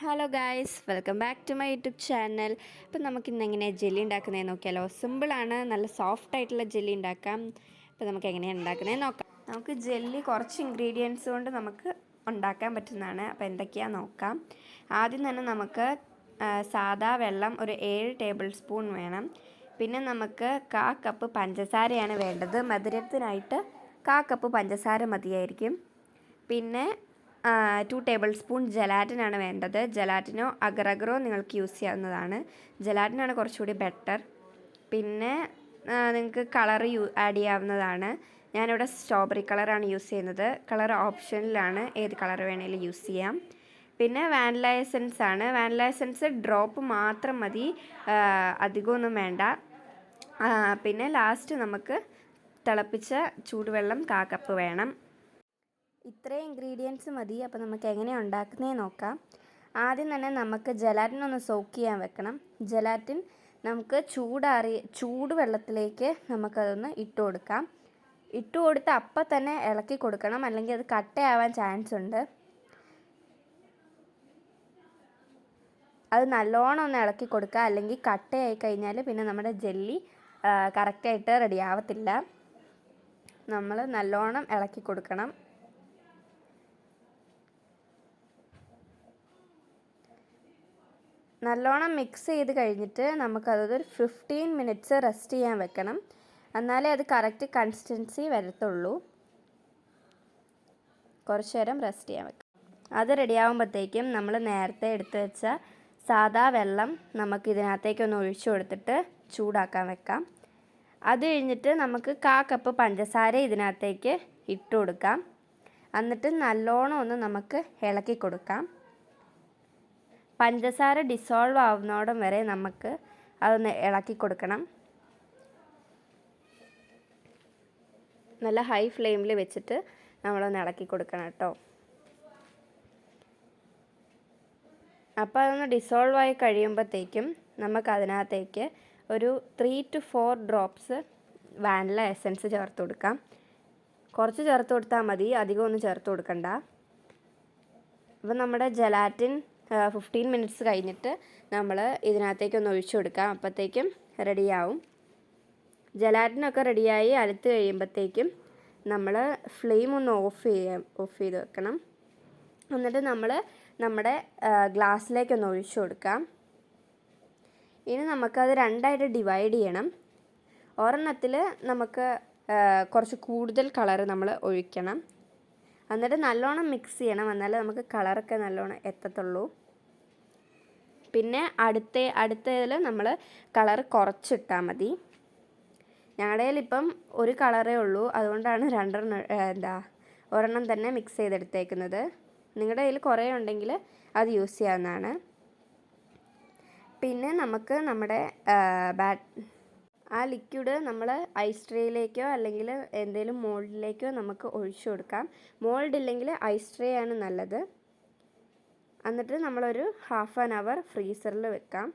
Hello guys, welcome back to my YouTube channel. അപ്പം നമുക്കിന്ന് എങ്ങനെയാണ് ജെല്ലി ഉണ്ടാക്കുന്നതെന്ന് നോക്കിയാലോ. സിമ്പിളാണ്, നല്ല സോഫ്റ്റ് ആയിട്ടുള്ള ജെല്ലി ഉണ്ടാക്കാം. അപ്പോൾ നമുക്ക് എങ്ങനെയാണ് ഉണ്ടാക്കുന്നതെന്ന് നോക്കാം. നമുക്ക് ജെല്ലി കുറച്ച് ഇൻഗ്രീഡിയൻസ് കൊണ്ട് നമുക്ക് ഉണ്ടാക്കാൻ പറ്റുന്നതാണ്. അപ്പോൾ എന്തൊക്കെയാണെന്ന് നോക്കാം. ആദ്യം തന്നെ നമുക്ക് സാദാ വെള്ളം ഒരു 7 ടേബിൾ സ്പൂൺ വേണം. പിന്നെ നമുക്ക് 1/4 കപ്പ് പഞ്ചസാരയാണ് വേണ്ടത്. മധുരത്തിനായിട്ട് 1/4 കപ്പ് പഞ്ചസാര മതിയായിരിക്കും. പിന്നെ 2 ടേബിൾ സ്പൂൺ ജലാറ്റിനാണ് വേണ്ടത്. ജലാറ്റിനോ അഗറോ നിങ്ങൾക്ക് യൂസ് ചെയ്യാവുന്നതാണ്. ജലാറ്റിനാണ് കുറച്ചുകൂടി ബെറ്റർ. പിന്നെ നിങ്ങൾക്ക് കളർ ആഡ് ചെയ്യാവുന്നതാണ്. ഞാനിവിടെ സ്ട്രോബെറി കളറാണ് യൂസ് ചെയ്യുന്നത്. കളർ ഓപ്ഷനിലാണ്, ഏത് കളർ വേണമെങ്കിലും യൂസ് ചെയ്യാം. പിന്നെ വാനില എസൻസ് ആണ്. വാനില എസൻസ് ഡ്രോപ്പ് മാത്രം മതി, അധികമൊന്നും വേണ്ട. പിന്നെ ലാസ്റ്റ് നമുക്ക് തിളപ്പിച്ച ചൂടുവെള്ളം 1/4 കപ്പ് വേണം. ഇത്രയും ഇൻഗ്രീഡിയൻസ് മതി. അപ്പോൾ നമുക്ക് എങ്ങനെയാണ് ഉണ്ടാക്കുന്നതെന്ന് നോക്കാം. ആദ്യം തന്നെ നമുക്ക് ജലാറ്റിൻ ഒന്ന് സോക്ക് ചെയ്യാൻ വെക്കണം. ജലാറ്റിൻ നമുക്ക് ചൂടുവെള്ളത്തിലേക്ക് നമുക്കതൊന്ന് ഇട്ട് കൊടുക്കാം. ഇട്ട് കൊടുത്ത് അപ്പം തന്നെ ഇളക്കി കൊടുക്കണം, അല്ലെങ്കിൽ അത് കട്ടയാവാൻ ചാൻസ് ഉണ്ട്. അത് നല്ലോണം ഒന്ന് ഇളക്കി കൊടുക്കുക, അല്ലെങ്കിൽ കട്ടയായി കഴിഞ്ഞാൽ പിന്നെ നമ്മുടെ ജെല്ലി കറക്റ്റായിട്ട് റെഡി ആവത്തില്ല. നമ്മൾ നല്ലോണം ഇളക്കി കൊടുക്കണം. നല്ലോണം മിക്സ് ചെയ്ത് കഴിഞ്ഞിട്ട് നമുക്കതൊരു 15 മിനിറ്റ്സ് റെസ്റ്റ് ചെയ്യാൻ വെക്കണം. എന്നാലേ അത് കറക്റ്റ് കൺസിസ്റ്റൻസി വരത്തുള്ളൂ. കുറച്ച് നേരം റെസ്റ്റ് ചെയ്യാൻ വെക്കാം. അത് റെഡിയാകുമ്പോഴത്തേക്കും നമ്മൾ നേരത്തെ എടുത്ത് വെച്ച സാദാ വെള്ളം നമുക്ക് ഇതിനകത്തേക്കൊന്ന് ഒഴിച്ചു കൊടുത്തിട്ട് ചൂടാക്കാൻ വെക്കാം. അത് കഴിഞ്ഞിട്ട് നമുക്ക് 1/4 കപ്പ് പഞ്ചസാര ഇതിനകത്തേക്ക് ഇട്ട് കൊടുക്കാം. എന്നിട്ട് നല്ലോണം ഒന്ന് നമുക്ക് ഇളക്കി കൊടുക്കാം. പഞ്ചസാര ഡിസോൾവ് ആവുന്നോടം വരെ നമുക്ക് അതൊന്ന് ഇളക്കി കൊടുക്കണം. നല്ല ഹൈ ഫ്ലെയിമിൽ വെച്ചിട്ട് നമ്മളൊന്ന് ഇളക്കി കൊടുക്കണം കേട്ടോ. അപ്പോൾ അതൊന്ന് ഡിസോൾവ് ആയി കഴിയുമ്പോഴത്തേക്കും നമുക്ക് അതിനകത്തേക്ക് ഒരു 3 to 4 ഡ്രോപ്സ് വാനില എസൻസ് ചേർത്ത് കൊടുക്കാം. കുറച്ച് ചേർത്ത് കൊടുത്താൽ മതി, അധികം ഒന്നും ചേർത്ത് കൊടുക്കണ്ട. അപ്പോൾ നമ്മുടെ ജലാറ്റിൻ 15 മിനിറ്റ്സ് കഴിഞ്ഞിട്ട് നമ്മൾ ഇതിനകത്തേക്കൊന്ന് ഒഴിച്ചു കൊടുക്കാം. അപ്പോഴത്തേക്കും റെഡിയാവും. ജലാറ്റിനൊക്കെ റെഡിയായി അലുത്ത് കഴിയുമ്പോഴത്തേക്കും നമ്മൾ ഫ്ലെയിം ഒന്ന് ഓഫ് ചെയ്ത് വെക്കണം. എന്നിട്ട് നമ്മൾ നമ്മുടെ ഗ്ലാസ്സിലേക്കൊന്ന് ഒഴിച്ചു കൊടുക്കാം. ഇനി നമുക്കത് രണ്ടായിട്ട് ഡിവൈഡ് ചെയ്യണം. ഒരെണ്ണത്തിൽ നമുക്ക് കുറച്ച് കൂടുതൽ കളർ നമ്മൾ ഒഴിക്കണം. എന്നിട്ട് നല്ലോണം മിക്സ് ചെയ്യണം, എന്നാലേ നമുക്ക് കളറൊക്കെ നല്ലോണം എത്തത്തുള്ളൂ. പിന്നെ അടുത്തതിൽ നമ്മൾ കളർ കുറച്ചിട്ടാൽ മതി. ഞങ്ങളുടെ കയ്യിലിപ്പം ഒരു കളറേ ഉള്ളൂ, അതുകൊണ്ടാണ് ഒരെണ്ണം തന്നെ മിക്സ് ചെയ്തെടുത്തേക്കുന്നത്. നിങ്ങളുടെ കയ്യിൽ കുറേ ഉണ്ടെങ്കിൽ അത് യൂസ് ചെയ്യാവുന്നതാണ്. പിന്നെ നമുക്ക് നമ്മുടെ ആ ലിക്വിഡ് നമ്മൾ ഐസ് ട്രേയിലേക്കോ അല്ലെങ്കിൽ എന്തെങ്കിലും മോൾഡിലേക്കോ നമുക്ക് ഒഴിച്ചു കൊടുക്കാം. മോൾഡ് ഇല്ലെങ്കിൽ ഐസ് ട്രേ ആണ് നല്ലത്. എന്നിട്ട് നമ്മളൊരു 1/2 hour ഫ്രീസറിൽ വെക്കാം.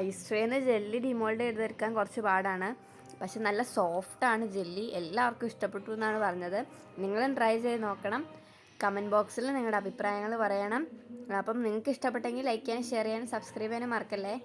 ഐസ് ട്രേന്ന് ജെല്ലി ഡിമോൾഡ് ചെയ്തെടുക്കാൻ കുറച്ച് പാടാണ്, പക്ഷെ നല്ല സോഫ്റ്റാണ് ജെല്ലി. എല്ലാവർക്കും ഇഷ്ടപ്പെട്ടു എന്നാണ് പറഞ്ഞത്. നിങ്ങളും ട്രൈ ചെയ്ത് നോക്കണം. കമൻറ്റ് ബോക്സിൽ നിങ്ങളുടെ അഭിപ്രായങ്ങൾ പറയണം. അപ്പം നിങ്ങൾക്ക് ഇഷ്ടപ്പെട്ടെങ്കിൽ ലൈക്ക് ചെയ്യാനും ഷെയർ ചെയ്യാനും സബ്സ്ക്രൈബ് ചെയ്യാനും മറക്കല്ലേ.